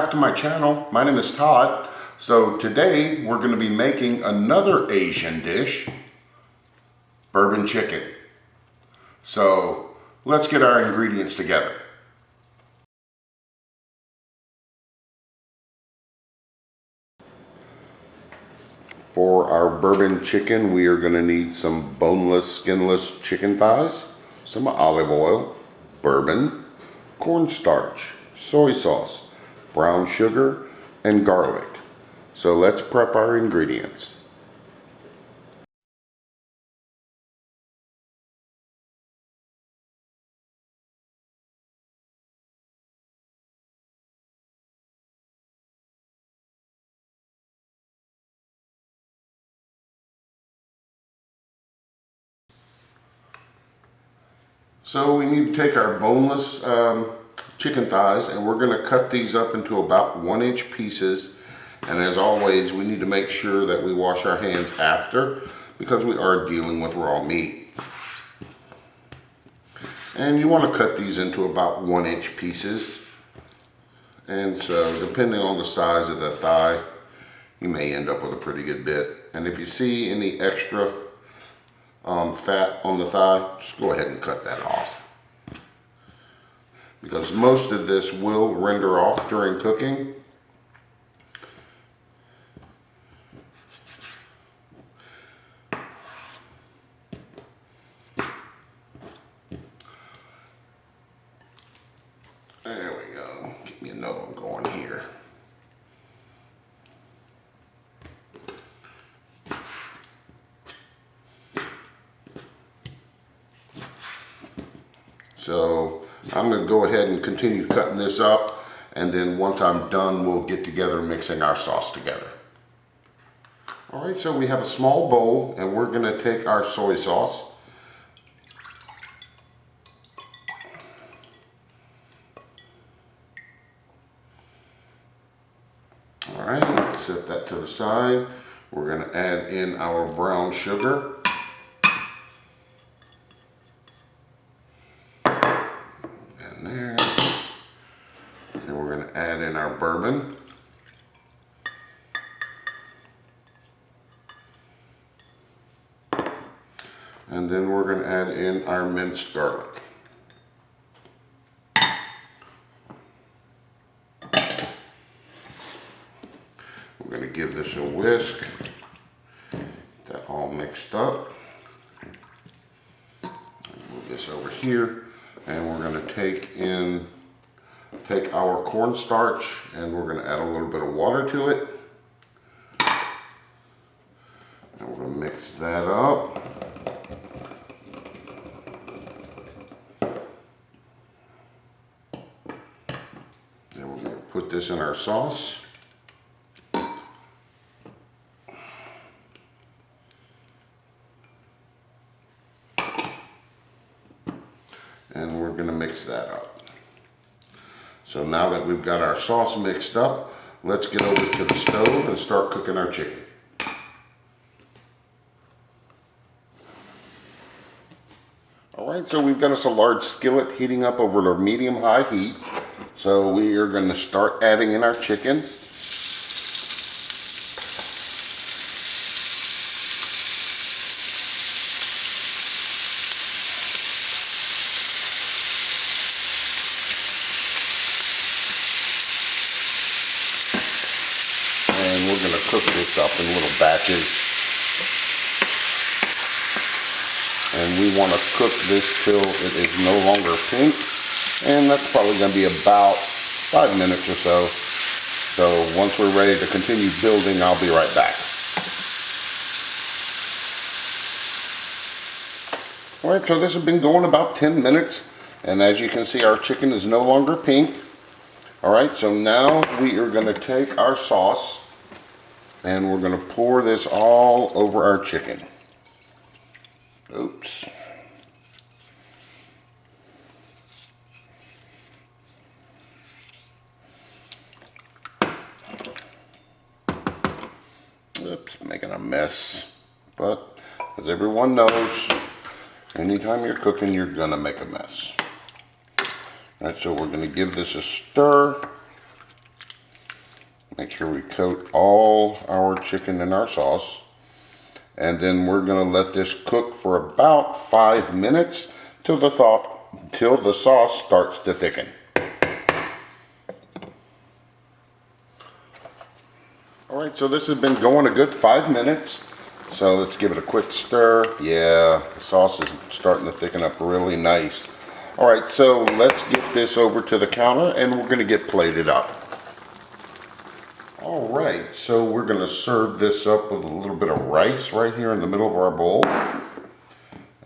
back to my channel. My name is Todd. So today we're going to be making another Asian dish, bourbon chicken. So let's get our ingredients together. For our bourbon chicken, we are going to need some boneless, skinless chicken thighs, some olive oil, bourbon, cornstarch, soy sauce, brown sugar, and garlic. So let's prep our ingredients. So we need to take our boneless chicken thighs, and we're going to cut these up into about 1-inch pieces. And as always, we need to make sure that we wash our hands after, because we are dealing with raw meat. And you want to cut these into about 1-inch pieces. And so depending on the size of the thigh, you may end up with a pretty good bit. And if you see any extra fat on the thigh, just go ahead and cut that off, because most of this will render off during cooking. There we go. Get me another one going here. So I'm going to go ahead and continue cutting this up, and then once I'm done, we'll get together mixing our sauce together. All right, so we have a small bowl, and we're going to take our soy sauce. All right, set that to the side. We're going to add in our brown sugar. There. And we're going to add in our bourbon. And then we're going to add in our minced garlic. We're going to give this a whisk. Get that all mixed up. Move this over here. And we're going to take our cornstarch, and we're going to add a little bit of water to it. And we're going to mix that up. Then we're going to put this in our sauce. And we're going to mix that up. So now that we've got our sauce mixed up, let's get over to the stove and start cooking our chicken. Alright, so we've got us a large skillet heating up over to medium-high heat. So we are going to start adding in our chicken. And we're going to cook this up in little batches. And we want to cook this till it is no longer pink. And that's probably going to be about 5 minutes or so. So once we're ready to continue building, I'll be right back. Alright, so this has been going about 10 minutes. And as you can see, our chicken is no longer pink. Alright, so now we are going to take our sauce, and we're going to pour this all over our chicken. Oops. Oops, making a mess. But as everyone knows, anytime you're cooking, you're going to make a mess. Alright, so we're going to give this a stir. Make sure we coat all our chicken in our sauce. And then we're gonna let this cook for about 5 minutes till the sauce starts to thicken. All right, so this has been going a good 5 minutes. So let's give it a quick stir. Yeah, the sauce is starting to thicken up really nice. All right, so let's get this over to the counter and we're gonna get plated up. All right, so we're gonna serve this up with a little bit of rice right here in the middle of our bowl.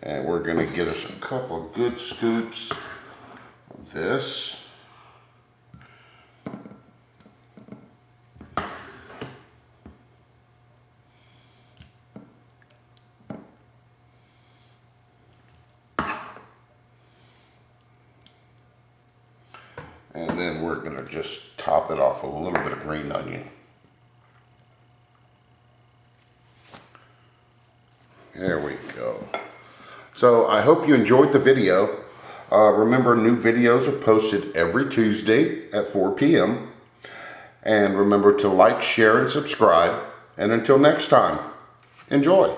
And we're gonna get us a couple of good scoops of this. And then we're gonna just top it off with a little bit of green onion. There we go. So I hope you enjoyed the video. Remember, new videos are posted every Tuesday at 4 p.m. And remember to like, share, and subscribe. And until next time, enjoy.